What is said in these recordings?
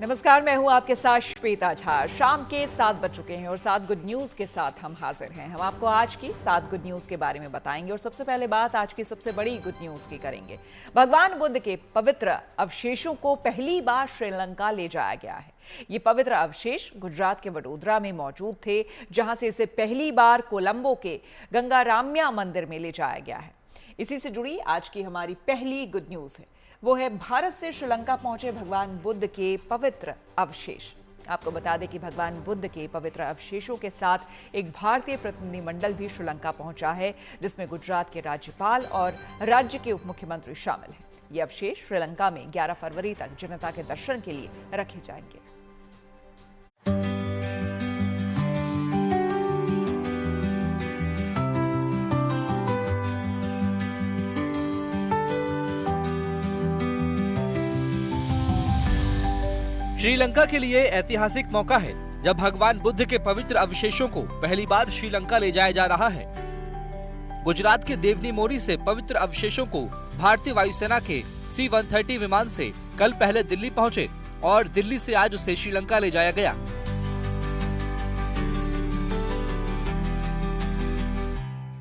नमस्कार, मैं हूं आपके साथ श्वेता झा। शाम के 7 बज चुके हैं और 7 गुड न्यूज के साथ हम हाजिर हैं। हम आपको आज की 7 गुड न्यूज के बारे में बताएंगे और सबसे पहले बात आज की सबसे बड़ी गुड न्यूज की करेंगे। भगवान बुद्ध के पवित्र अवशेषों को पहली बार श्रीलंका ले जाया गया है। ये पवित्र अवशेष गुजरात के वडोदरा में मौजूद थे, जहां से इसे पहली बार कोलंबो के गंगाराम्या मंदिर में ले जाया गया है। इसी से जुड़ी आज की हमारी पहली गुड न्यूज है, वो है भारत से श्रीलंका पहुंचे भगवान बुद्ध के पवित्र अवशेष। आपको बता दें कि भगवान बुद्ध के पवित्र अवशेषों के साथ एक भारतीय प्रतिनिधिमंडल भी श्रीलंका पहुंचा है, जिसमें गुजरात के राज्यपाल और राज्य के उप मुख्यमंत्री शामिल हैं। ये अवशेष श्रीलंका में 11 फरवरी तक जनता के दर्शन के लिए रखे जाएंगे। श्रीलंका के लिए ऐतिहासिक मौका है जब भगवान बुद्ध के पवित्र अवशेषों को पहली बार श्रीलंका ले जाया जा रहा है। गुजरात के देवनी मोरी से पवित्र अवशेषों को भारतीय वायुसेना के C-130 विमान से कल पहले दिल्ली पहुंचे और दिल्ली से आज उसे श्रीलंका ले जाया गया।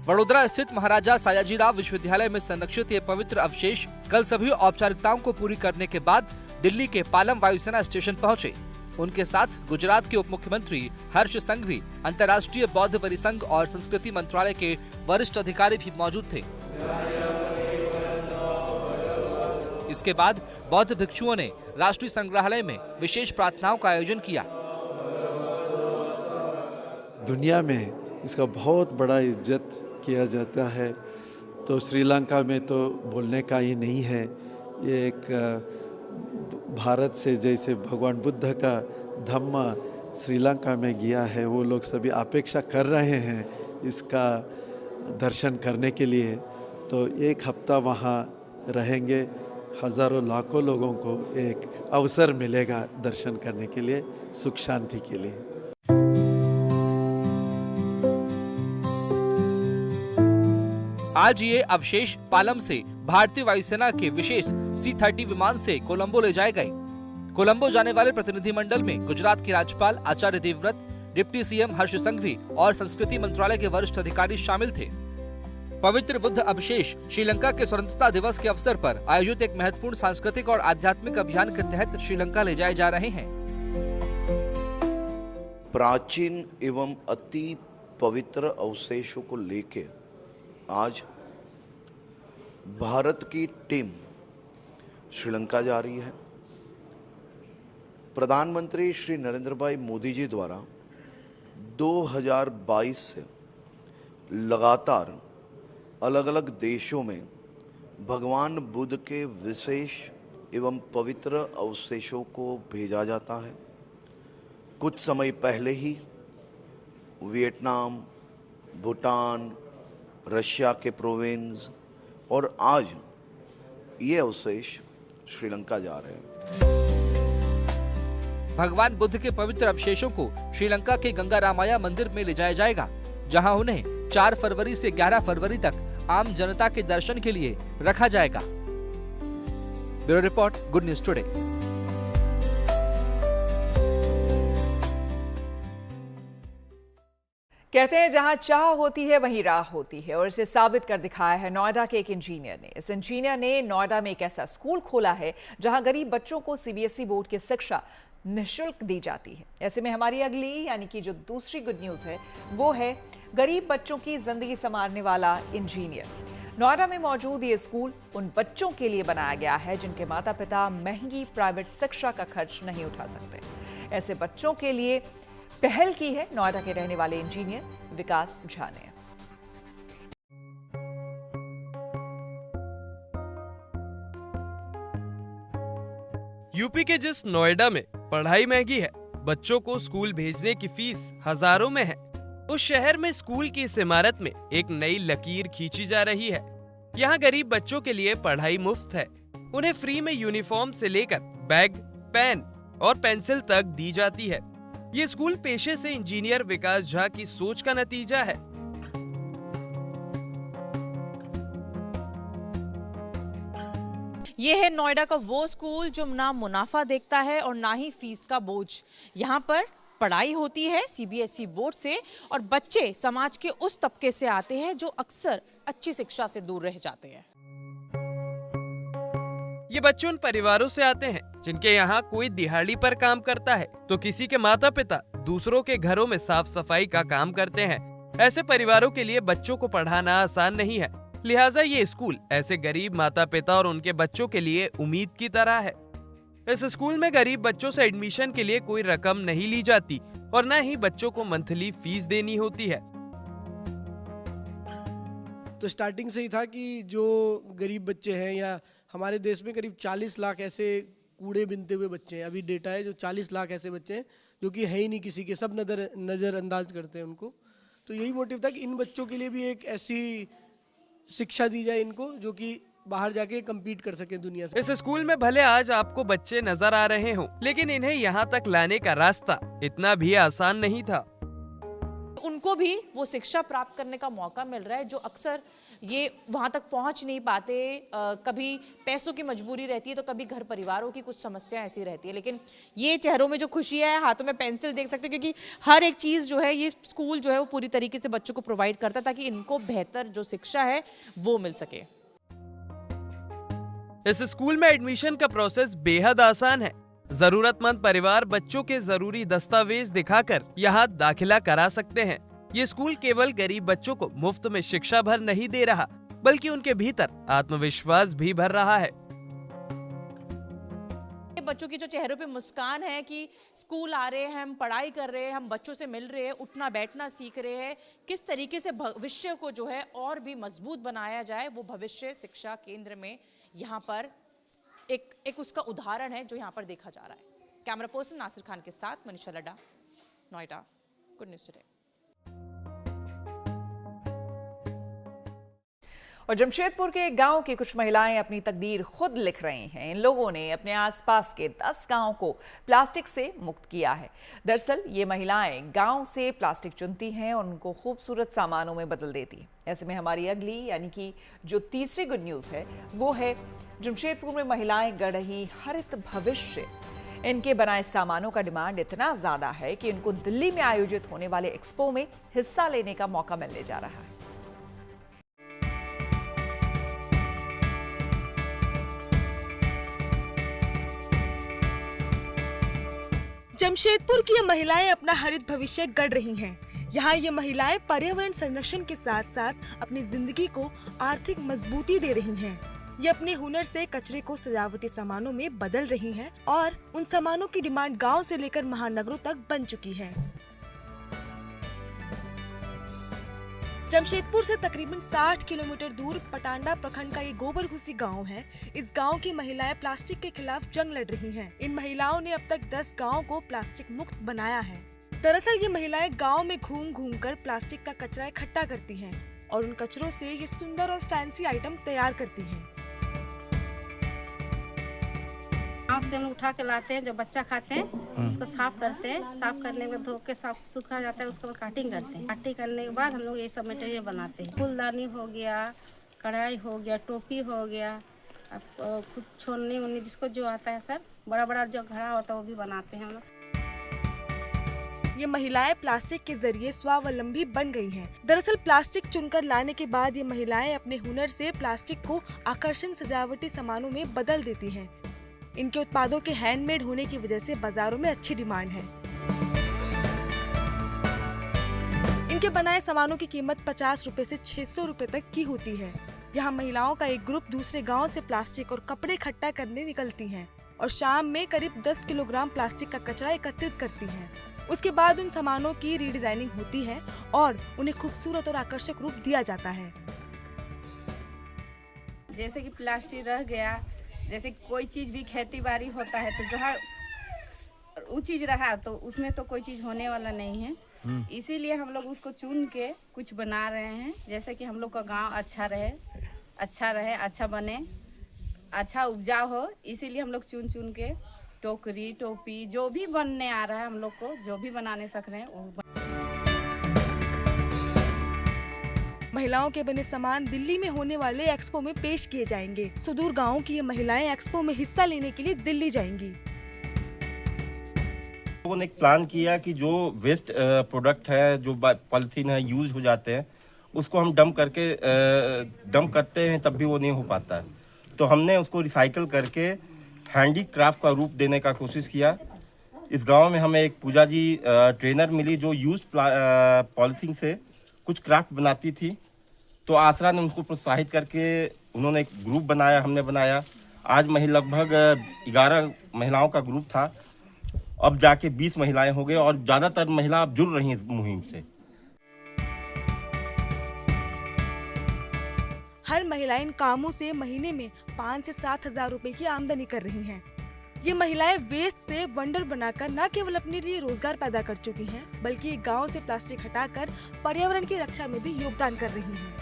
वडोदरा स्थित महाराजा सयाजीराव विश्वविद्यालय में संरक्षित ये पवित्र अवशेष कल सभी औपचारिकताओं को पूरी करने के बाद दिल्ली के पालम वायुसेना स्टेशन पहुंचे। उनके साथ गुजरात के उप मुख्यमंत्री हर्ष संघवी, अंतर्राष्ट्रीय बौद्ध परिसंघ और संस्कृति मंत्रालय के वरिष्ठ अधिकारी भी मौजूद थे। इसके बाद बौद्ध भिक्षुओं ने राष्ट्रीय संग्रहालय में विशेष प्रार्थनाओं का आयोजन किया। दुनिया में इसका बहुत बड़ा इज्जत किया जाता है, तो श्रीलंका में तो बोलने का ही नहीं है। ये एक भारत से जैसे भगवान बुद्ध का धम्म श्रीलंका में गया है, वो लोग सभी अपेक्षा कर रहे हैं इसका दर्शन करने के लिए। तो एक हफ्ता वहाँ रहेंगे, हजारों लाखों लोगों को एक अवसर मिलेगा दर्शन करने के लिए, सुख शांति के लिए। आज ये अवशेष पालम से भारतीय वायुसेना के विशेष C-30 विमान से कोलंबो ले जाए गए। कोलंबो जाने वाले प्रतिनिधिमंडल में गुजरात के राज्यपाल आचार्य देवव्रत, डिप्टी CM हर्ष संघवी और संस्कृति मंत्रालय के वरिष्ठ अधिकारी शामिल थे। पवित्र बुद्ध अवशेष श्रीलंका के स्वतंत्रता दिवस के अवसर पर आयोजित एक महत्वपूर्ण सांस्कृतिक और आध्यात्मिक अभियान के तहत श्रीलंका ले जाए जा रहे हैं। प्राचीन एवं अति पवित्र अवशेषों को लेके आज भारत की टीम श्रीलंका जा रही है। प्रधानमंत्री श्री नरेंद्र भाई मोदी जी द्वारा 2022 से लगातार अलग अलग देशों में भगवान बुद्ध के विशेष एवं पवित्र अवशेषों को भेजा जाता है। कुछ समय पहले ही वियतनाम, भूटान, रशिया के प्रोविंस और आज ये अवशेष श्रीलंका जा रहे हैं। भगवान बुद्ध के पवित्र अवशेषों को श्रीलंका के गंगारामाया मंदिर में ले जाया जाएगा, जहां उन्हें 4 फरवरी से 11 फरवरी तक आम जनता के दर्शन के लिए रखा जाएगा। Bureau report, good news today. कहते हैं जहां चाह होती है वहीं राह होती है, और इसे साबित कर दिखाया है नोएडा के एक इंजीनियर ने। इस इंजीनियर ने नोएडा में एक ऐसा स्कूल खोला है जहां गरीब बच्चों को CBSE बोर्ड की शिक्षा निःशुल्क दी जाती है। ऐसे में हमारी अगली यानी कि जो दूसरी गुड न्यूज है वो है गरीब बच्चों की जिंदगी संवारने वाला इंजीनियर। नोएडा में मौजूद ये स्कूल उन बच्चों के लिए बनाया गया है जिनके माता पिता महंगी प्राइवेट शिक्षा का खर्च नहीं उठा सकते। ऐसे बच्चों के लिए पहल की है नोएडा के रहने वाले इंजीनियर विकास झा ने। यूपी के जिस नोएडा में पढ़ाई महंगी है, बच्चों को स्कूल भेजने की फीस हजारों में है, उस शहर में स्कूल की इस इमारत में एक नई लकीर खींची जा रही है। यहाँ गरीब बच्चों के लिए पढ़ाई मुफ्त है। उन्हें फ्री में यूनिफॉर्म से लेकर बैग, पेन और पेंसिल तक दी जाती है। ये स्कूल पेशे से इंजीनियर विकास झा की सोच का नतीजा है। ये है नोएडा का वो स्कूल जो ना मुनाफा देखता है और ना ही फीस का बोझ। यहाँ पर पढ़ाई होती है सीबीएसई बोर्ड से और बच्चे समाज के उस तबके से आते हैं जो अक्सर अच्छी शिक्षा से दूर रह जाते हैं। ये बच्चे उन परिवारों से आते हैं जिनके यहाँ कोई दिहाड़ी पर काम करता है तो किसी के माता पिता दूसरों के घरों में साफ सफाई का काम करते हैं। ऐसे परिवारों के लिए बच्चों को पढ़ाना आसान नहीं है, लिहाजा ये स्कूल ऐसे गरीब माता पिता और उनके बच्चों के लिए उम्मीद की तरह है। इस स्कूल में गरीब बच्चों से एडमिशन के लिए कोई रकम नहीं ली जाती और न ही बच्चों को मंथली फीस देनी होती है। तो स्टार्टिंग से ही था कि जो गरीब बच्चे हैं, या हमारे देश में करीब 40 लाख ऐसे कूड़े बिनते हुए बच्चे हैं, अभी डेटा है जो 40 लाख ऐसे बच्चे हैं जो कि है ही नहीं किसी के, सब नज़रअंदाज करते हैं उनको। तो यही मोटिव था कि इन बच्चों के लिए भी एक ऐसी शिक्षा दी जाए इनको जो कि बाहर जाके कम्पीट कर सके दुनिया से। इस स्कूल में भले आज आपको बच्चे नजर आ रहे हों, लेकिन इन्हें यहाँ तक लाने का रास्ता इतना भी आसान नहीं था। उनको भी वो शिक्षा प्राप्त करने का मौका मिल रहा है जो अक्सर ये वहाँ तक पहुँच नहीं पाते। कभी पैसों की मजबूरी रहती है तो कभी घर परिवारों की कुछ समस्याएं ऐसी रहती है, लेकिन ये चेहरों में जो खुशी है, हाथों में पेंसिल देख सकते हो, क्योंकि हर एक चीज़ जो है ये स्कूल जो है वो पूरी तरीके से बच्चों को प्रोवाइड करता है ताकि इनको बेहतर जो शिक्षा है वो मिल सके। इस स्कूल में एडमिशन का प्रोसेस बेहद आसान है। जरूरतमंद परिवार बच्चों के जरूरी दस्तावेज दिखाकर यहाँ दाखिला करा सकते हैं। ये स्कूल केवल गरीब बच्चों को मुफ्त में शिक्षा भर नहीं दे रहा, बल्कि उनके भीतर आत्मविश्वास भी भर रहा है। बच्चों की जो चेहरों पे मुस्कान है कि स्कूल आ रहे हैं, हम पढ़ाई कर रहे हैं, हम बच्चों से मिल रहे हैं, उठना बैठना सीख रहे हैं, किस तरीके से भविष्य को जो है और भी मजबूत बनाया जाए, वो भविष्य शिक्षा केंद्र में यहाँ पर एक उसका उदाहरण है जो यहाँ पर देखा जा रहा है। कैमरा पर्सन नासिर खान के साथ Manisha Ladda, Noida, good news today. और जमशेदपुर के एक गांव की कुछ महिलाएं अपनी तकदीर खुद लिख रही हैं। इन लोगों ने अपने आसपास के 10 गांवों को प्लास्टिक से मुक्त किया है। दरअसल ये महिलाएं गांव से प्लास्टिक चुनती हैं और उनको खूबसूरत सामानों में बदल देती हैं। ऐसे में हमारी अगली यानी कि जो तीसरी गुड न्यूज़ है वो है जमशेदपुर में महिलाएं गढ़ रही हरित भविष्य। इनके बनाए सामानों का डिमांड इतना ज़्यादा है कि इनको दिल्ली में आयोजित होने वाले एक्सपो में हिस्सा लेने का मौका मिलने जा रहा है। जमशेदपुर की ये महिलाएं अपना हरित भविष्य गढ़ रही हैं। यहाँ ये महिलाएं पर्यावरण संरक्षण के साथ साथ अपनी जिंदगी को आर्थिक मजबूती दे रही हैं। ये अपने हुनर से कचरे को सजावटी सामानों में बदल रही हैं और उन सामानों की डिमांड गांव से लेकर महानगरों तक बन चुकी है। जमशेदपुर से तकरीबन 60 किलोमीटर दूर पटांडा प्रखंड का ये गोबरघुसी गांव है। इस गांव की महिलाएं प्लास्टिक के खिलाफ जंग लड़ रही हैं। इन महिलाओं ने अब तक 10 गांवों को प्लास्टिक मुक्त बनाया है। दरअसल ये महिलाएं गांव में घूम घूम कर प्लास्टिक का कचरा इकट्ठा करती हैं और उन कचरों से ये सुंदर और फैंसी आइटम तैयार करती हैं। गाँव से हम उठा के लाते हैं, जब बच्चा खाते हैं उसको साफ करते हैं, साफ करने के बाद धो के साफ सूखा जाता है, उसके बाद काटिंग करते हैं। काटिंग करने के बाद हम लोग ये सब मटेरियल बनाते हैं। फूलदानी हो गया, कढ़ाई हो गया, टोपी हो गया, अब कुछ छोलनी वोलनी जिसको जो आता है सर, बड़ा बड़ा जो घड़ा होता है वो भी बनाते हैं हम लोग। ये महिलाएं प्लास्टिक के जरिए स्वावलंबी बन गई हैं। दरअसल प्लास्टिक चुनकर लाने के बाद ये महिलाएं अपने हुनर से प्लास्टिक को आकर्षण सजावटी सामानों में बदल देती हैं। इनके उत्पादों के हैंडमेड होने की वजह से बाजारों में अच्छी डिमांड है। इनके बनाए सामानों की कीमत 50 रुपए से 600 रुपए तक की होती है। यहाँ महिलाओं का एक ग्रुप दूसरे गांव से प्लास्टिक और कपड़े इकट्ठा करने निकलती हैं और शाम में करीब 10 किलोग्राम प्लास्टिक का कचरा एकत्रित करती हैं। उसके बाद उन सामानों की रीडिजाइनिंग होती है और उन्हें खूबसूरत और आकर्षक रूप दिया जाता है। जैसे कि प्लास्टिक रह गया, जैसे कोई चीज़ भी खेती बाड़ी होता है तो जहाँ वो चीज़ रहा तो उसमें तो कोई चीज़ होने वाला नहीं है, इसीलिए हम लोग उसको चुन के कुछ बना रहे हैं। जैसे कि हम लोग का गांव अच्छा रहे, अच्छा बने, अच्छा उपजाऊ हो, इसीलिए हम लोग चुन चुन के टोकरी टोपी जो भी बनने आ रहा है हम लोग को, जो भी बनाने सक रहे हैं वो महिलाओं के बने सामान दिल्ली में होने वाले एक्सपो में पेश किए जाएंगे। सुदूर गाँव की ये महिलाएं एक्सपो में हिस्सा लेने के लिए दिल्ली जाएंगी। लोगों ने एक प्लान किया कि जो वेस्ट प्रोडक्ट है, जो पॉलिथीन है, यूज हो जाते हैं, उसको हम डंप करते हैं तब भी वो नहीं हो पाता है। तो हमने उसको रिसाइकल करके हैंडीक्राफ्ट का रूप देने का कोशिश किया। इस गांव में हमें एक पूजा जी ट्रेनर मिली जो यूज पॉलिथीन से कुछ क्राफ्ट बनाती थी। तो आसरा ने उनको प्रोत्साहित करके उन्होंने एक ग्रुप बनाया, हमने बनाया। आज लगभग 11 महिलाओं का ग्रुप था, अब जाके 20 महिलाएं हो गए और ज़्यादातर महिला अब जुड़ रही हैं इस मुहिम से। हर महिला इन कामों से महीने में 5 से 7 हजार रुपए की आमदनी कर रही हैं। ये महिलाएं वेस्ट से वंडर बनाकर न केवल अपने लिए रोजगार पैदा कर चुकी हैं, बल्कि गांव से प्लास्टिक हटाकर पर्यावरण की रक्षा में भी योगदान कर रही हैं।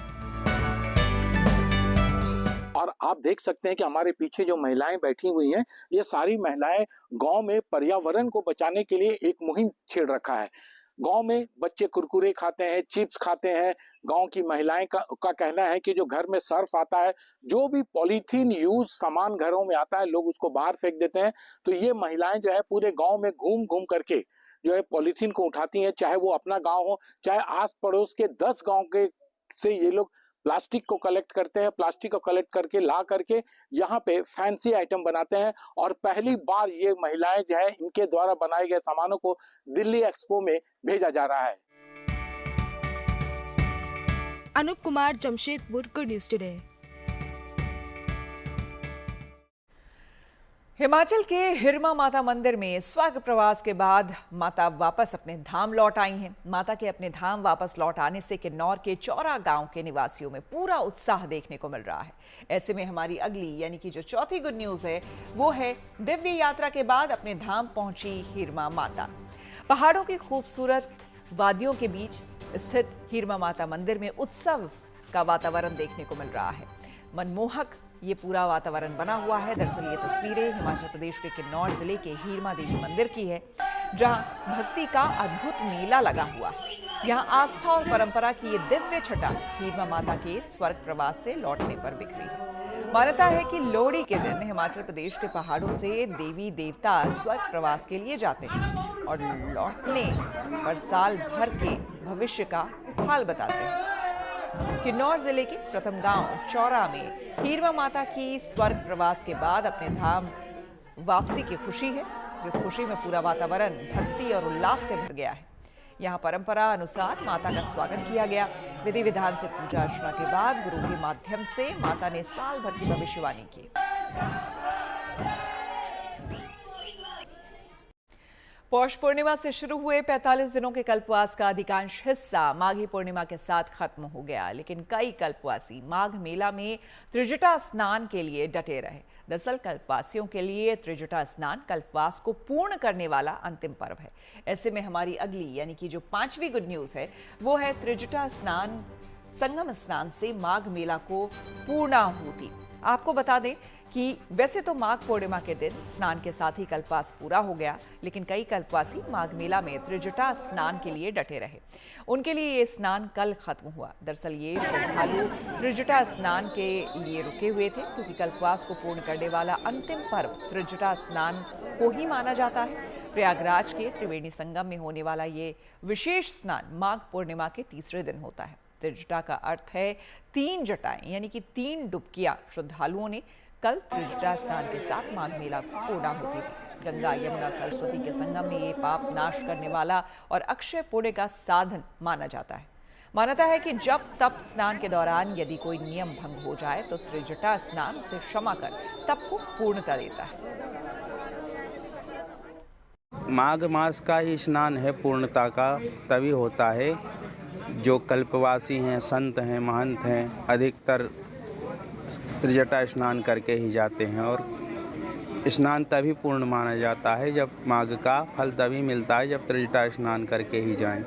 और आप देख सकते हैं कि हमारे पीछे जो महिलाएं बैठी हुई हैं, ये सारी महिलाएं गांव में पर्यावरण को बचाने के लिए एक मुहिम छेड़ रखा है। गांव में बच्चे कुरकुरे खाते हैं, चिप्स खाते हैं। गांव की महिलाएं का कहना है कि जो घर में सर्फ आता है, जो भी पॉलीथीन यूज सामान घरों में आता है, लोग उसको बाहर फेंक देते हैं। तो ये महिलाएं जो है पूरे गांव में घूम घूम करके जो है पॉलीथीन को उठाती हैं, चाहे वो अपना गांव हो, चाहे आस पड़ोस के 10 गांव के से ये लोग प्लास्टिक को कलेक्ट करते हैं। प्लास्टिक को कलेक्ट करके ला करके यहाँ पे फैंसी आइटम बनाते हैं और पहली बार ये महिलाएं जो है इनके द्वारा बनाए गए सामानों को दिल्ली एक्सपो में भेजा जा रहा है। Anup Kumar, Jamshedpur, good news today. Himachal के हिरमा माता मंदिर में स्वर्ग प्रवास के बाद माता वापस अपने धाम लौट आई हैं। माता के अपने धाम वापस लौट आने से किन्नौर के चौरा गांव के निवासियों में पूरा उत्साह देखने को मिल रहा है। ऐसे में हमारी अगली यानी कि जो चौथी गुड न्यूज है वो है दिव्य यात्रा के बाद अपने धाम पहुंची हिरमा माता। पहाड़ों की खूबसूरत वादियों के बीच स्थित हिरमा माता मंदिर में उत्सव का वातावरण देखने को मिल रहा है। मनमोहक ये पूरा वातावरण बना हुआ है। दरअसल ये तस्वीरें हिमाचल प्रदेश के किन्नौर जिले के हिरमा देवी मंदिर की है, जहां भक्ति का अद्भुत मेला लगा हुआ है। यहाँ आस्था और परंपरा की ये दिव्य छटा हिरमा माता के स्वर्ग प्रवास से लौटने पर बिखरी है। मान्यता है कि लोहड़ी के दिन हिमाचल प्रदेश के पहाड़ों से देवी देवता स्वर्ग प्रवास के लिए जाते हैं और लौटने पर साल भर के भविष्य का हाल बताते हैं। किन्नौर जिले के प्रथम गांव चौरा में हिरमा माता की स्वर्ग प्रवास के बाद अपने धाम वापसी की खुशी है, जिस खुशी में पूरा वातावरण भक्ति और उल्लास से भर गया है। यहाँ परंपरा अनुसार माता का स्वागत किया गया। विधि विधान से पूजा अर्चना के बाद गुरु के माध्यम से माता ने साल भर की भविष्यवाणी की। पौष पूर्णिमा से शुरू हुए 45 दिनों के कल्पवास का अधिकांश हिस्सा माघी पूर्णिमा के साथ खत्म हो गया, लेकिन कई कल्पवासी माघ मेला में त्रिजटा स्नान के लिए डटे रहे। दरअसल कल्पवासियों के लिए त्रिजटा स्नान कल्पवास को पूर्ण करने वाला अंतिम पर्व है। ऐसे में हमारी अगली यानी कि जो पांचवी गुड न्यूज है वो है त्रिजटा स्नान संगम स्नान से माघ मेला को पूर्णाहुति। आपको बता दें कि वैसे तो माघ पूर्णिमा के दिन स्नान के साथ ही कल्पवास पूरा हो गया, लेकिन कई कल्पवासी माघ मेला में त्रिजटा स्नान के लिए डटे रहे। उनके लिए ये स्नान कल खत्म हुआ। दरअसल ये श्रद्धालु त्रिजटा स्नान के लिए रुके हुए थे, क्योंकि कल्पवास को पूर्ण करने वाला अंतिम पर्व त्रिजटा स्नान को ही माना जाता है। प्रयागराज के त्रिवेणी संगम में होने वाला ये विशेष स्नान माघ पूर्णिमा के तीसरे दिन होता है। त्रिजटा का अर्थ है 3 जटाएं, यानी कि 3 डुबकियां। श्रद्धालुओं ने कल त्रिजटा स्नान के साथ माघ मेला को पूर्णाहुति दी। गंगा, यमुना, सरस्वती के संगम में ये पाप नाश करने वाला और अक्षय पुण्य का साधन माना जाता है। मान्यता है कि जब तप स्नान के दौरान यदि कोई नियम भंग हो जाए तो त्रिजटा स्नान उसे क्षमा कर तप को पूर्णता देता है। माघ मास का ही स्नान है पूर्णता का, तभी होता है। जो कल्पवासी हैं, संत हैं, महंत हैं, अधिकतर त्रिजटा स्नान करके ही जाते हैं और स्नान तभी पूर्ण माना जाता है। जब माघ का फल तभी मिलता है जब त्रिजटा स्नान करके ही जाएं।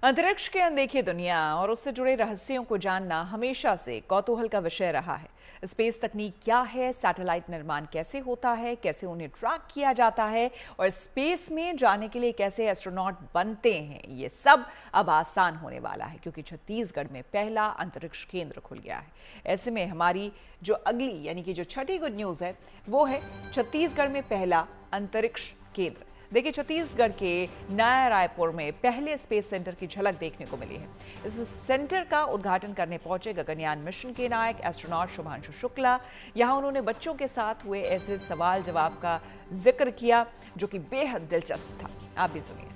अंतरिक्ष के अनदेखी दुनिया और उससे जुड़े रहस्यों को जानना हमेशा से कौतूहल का विषय रहा है। स्पेस तकनीक क्या है, सैटेलाइट निर्माण कैसे होता है, कैसे उन्हें ट्रैक किया जाता है और स्पेस में जाने के लिए कैसे एस्ट्रोनॉट बनते हैं, ये सब अब आसान होने वाला है क्योंकि छत्तीसगढ़ में पहला अंतरिक्ष केंद्र खुल गया है। ऐसे में हमारी जो अगली यानी कि जो छठी गुड न्यूज़ है वो है छत्तीसगढ़ में पहला अंतरिक्ष केंद्र। देखिए, छत्तीसगढ़ के नया रायपुर में पहले स्पेस सेंटर की झलक देखने को मिली है। इस सेंटर का उद्घाटन करने पहुंचे गगनयान मिशन के नायक एस्ट्रोनॉट शुभांशु शुक्ला। यहां उन्होंने बच्चों के साथ हुए ऐसे सवाल जवाब का जिक्र किया जो कि बेहद दिलचस्प था। आप भी सुनिए।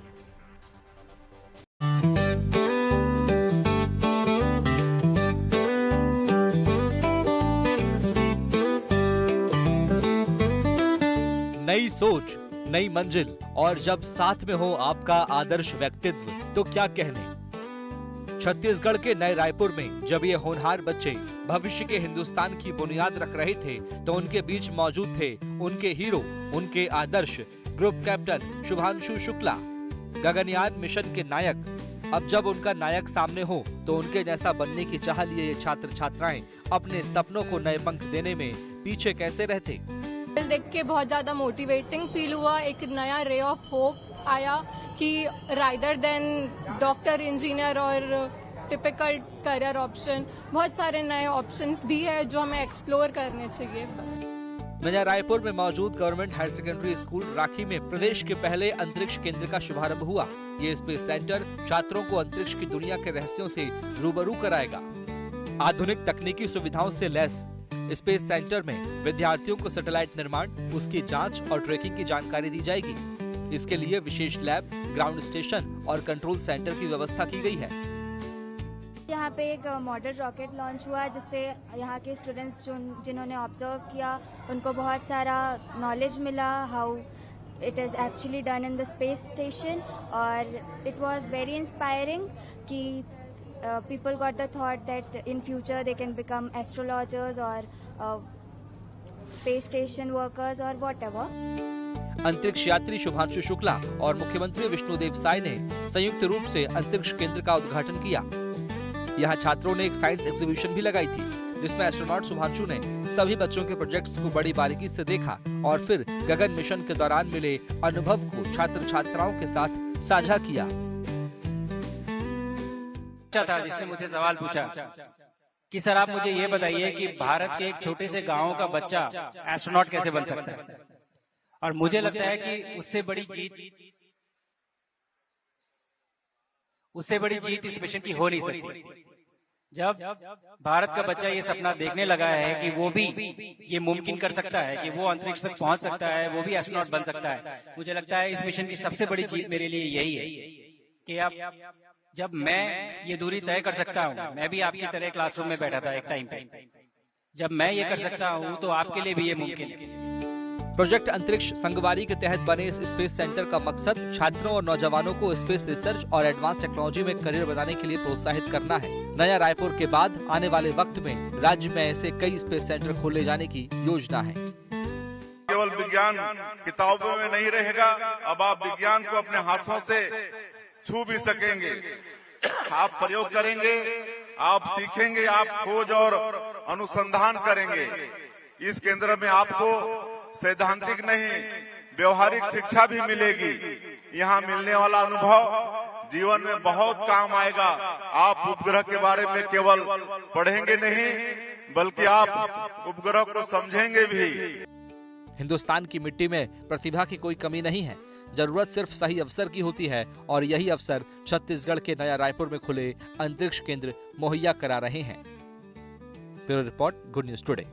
नई सोच, नई मंजिल और जब साथ में हो आपका आदर्श व्यक्तित्व तो क्या कहने। छत्तीसगढ़ के नए रायपुर में जब ये होनहार बच्चे भविष्य के हिंदुस्तान की बुनियाद रख रहे थे तो उनके बीच मौजूद थे उनके हीरो, उनके आदर्श group captain Shubhanshu Shukla, Gaganyaan mission के नायक। अब जब उनका नायक सामने हो तो उनके जैसा बनने की चाह लिए ये छात्र छात्राएं अपने सपनों को नए पंख देने में पीछे कैसे रहते। देख के बहुत ज्यादा मोटिवेटिंग फील हुआ, एक नया रे ऑफ होप आया कि रादर देन डॉक्टर, इंजीनियर और टिपिकल करियर ऑप्शन, बहुत सारे नए ऑप्शंस भी है जो हमें एक्सप्लोर करने चाहिए। नया रायपुर में मौजूद गवर्नमेंट हायर सेकेंडरी स्कूल राखी में प्रदेश के पहले अंतरिक्ष केंद्र का शुभारंभ हुआ। ये स्पेस सेंटर छात्रों को अंतरिक्ष की दुनिया के रहस्यों से रूबरू कराएगा। आधुनिक तकनीकी सुविधाओं से लैस स्पेस सेंटर में विद्यार्थियों को सैटेलाइट निर्माण, उसकी जांच और ट्रैकिंग की जानकारी दी जाएगी। इसके लिए विशेष लैब, ग्राउंड स्टेशन और कंट्रोल सेंटर की व्यवस्था की गई है। यहाँ पे एक मॉडल रॉकेट लॉन्च हुआ जिससे यहाँ के स्टूडेंट्स जिन्होंने ऑब्जर्व किया उनको बहुत सारा नॉलेज मिला how it is actually done in the space station, और इट वाज वेरी इंस्पायरिंग कि people got the thought that in future they can become astrologers or space station workers or whatever. अंतरिक्ष यात्री शुभांशु शुक्ला और मुख्यमंत्री विष्णुदेव साय ने संयुक्त रूप से अंतरिक्ष केंद्र का उद्घाटन किया। यहाँ छात्रों ने एक साइंस एग्जीबिशन भी लगाई थी जिसमें एस्ट्रोनॉट शुभांशु ने सभी बच्चों के प्रोजेक्ट्स को बड़ी बारीकी से देखा और फिर गगन मिशन के दौरान मिले अनुभव को छात्र छात्राओं के साथ साझा किया। था जिसने मुझे सवाल पूछा कि सर आप मुझे ये बताइए कि भारत के एक छोटे से गांव का बच्चा एस्ट्रोनॉट कैसे बन सकता है। और मुझे लगता है कि उससे बड़ी जीत इस मिशन की हो नहीं सकती। जब भारत का बच्चा ये सपना देखने लगा है कि वो भी ये मुमकिन कर सकता है कि वो अंतरिक्ष तक पहुंच सकता है, वो भी एस्ट्रोनॉट बन सकता है, मुझे लगता है इस मिशन की सबसे बड़ी जीत मेरे लिए यही है कि अब जब मैं ये दूरी तय कर सकता हूँ, मैं भी आपकी तरह क्लासरूम में बैठा था एक टाइम पे, जब मैं ये कर सकता हूँ तो आपके लिए भी ये मुमकिन है। प्रोजेक्ट अंतरिक्ष संगवारी के तहत बने इस स्पेस सेंटर का मकसद छात्रों और नौजवानों को स्पेस रिसर्च और एडवांस टेक्नोलॉजी में करियर बनाने के लिए प्रोत्साहित करना है। नया रायपुर के बाद आने वाले वक्त में राज्य में ऐसे कई स्पेस सेंटर खोले जाने की योजना है। केवल विज्ञान किताबों में नहीं रहेगा, अब आप विज्ञान को अपने हाथों से छू भी सकेंगे। आप प्रयोग करेंगे, आप सीखेंगे, आप खोज और अनुसंधान करेंगे। इस केंद्र में आपको सैद्धांतिक नहीं व्यवहारिक शिक्षा भी मिलेगी। यहाँ मिलने वाला अनुभव जीवन में बहुत काम आएगा। आप उपग्रह के बारे में केवल पढ़ेंगे नहीं बल्कि आप उपग्रह को समझेंगे भी। हिंदुस्तान की मिट्टी में प्रतिभा की कोई कमी नहीं है, जरूरत सिर्फ सही अवसर की होती है और यही अवसर छत्तीसगढ़ के नया रायपुर में खुले अंतरिक्ष केंद्र मुहैया करा रहे हैं। Bureau report, good news today.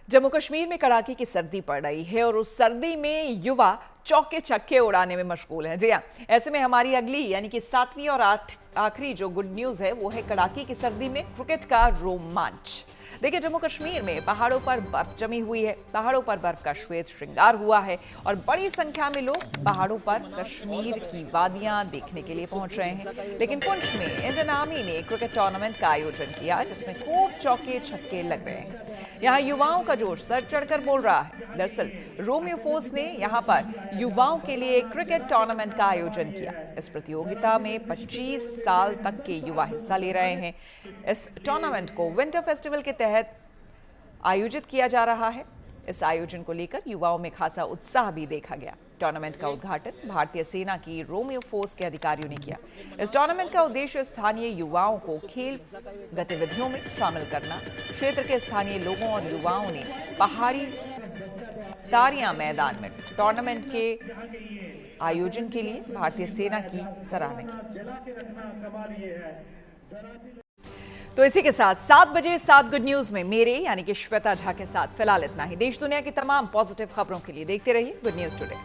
Jammu Kashmir में कड़ाके की सर्दी पड़ रही है और उस सर्दी में युवा चौके छक्के उड़ाने में मशगूल हैं। जी हाँ, ऐसे में हमारी अगली यानी कि 7वीं और आखिरी जो गुड न्यूज है वो है कड़ाके की सर्दी में क्रिकेट का रोमांच। देखिए, जम्मू कश्मीर में पहाड़ों पर बर्फ जमी हुई है, पहाड़ों पर बर्फ का श्वेत श्रृंगार हुआ है और बड़ी संख्या में लोग पहाड़ों पर कश्मीर की वादियां देखने के लिए पहुंच रहे हैं। लेकिन पुंछ में इंडियन आर्मी ने क्रिकेट टूर्नामेंट का आयोजन किया जिसमें खूब चौके छक्के लग रहे हैं। यहाँ युवाओं का जोश सर चढ़कर बोल रहा है। दरअसल रोमियो फोर्स ने यहाँ पर युवाओं के लिए क्रिकेट टूर्नामेंट का आयोजन किया। इस प्रतियोगिता में 25 साल तक के युवा हिस्सा ले रहे हैं। इस टूर्नामेंट को विंटर फेस्टिवल के तहत आयोजित किया जा रहा है। इस आयोजन को लेकर युवाओं में खासा उत्साह भी देखा गया। टूर्नामेंट का उद्घाटन भारतीय सेना की रोमियो फोर्स के अधिकारियों ने किया। इस टूर्नामेंट का उद्देश्य स्थानीय युवाओं को खेल गतिविधियों में शामिल करना। क्षेत्र के स्थानीय लोगों और युवाओं ने पहाड़ी तारियां मैदान में टूर्नामेंट के आयोजन के लिए भारतीय सेना की सराहना की। तो इसी के साथ 7 बजे 7 गुड न्यूज में मेरे यानी कि श्वेता झा के साथ फिलहाल इतना ही। देश दुनिया की तमाम पॉजिटिव खबरों के लिए देखते रहिए गुड न्यूज टुडे।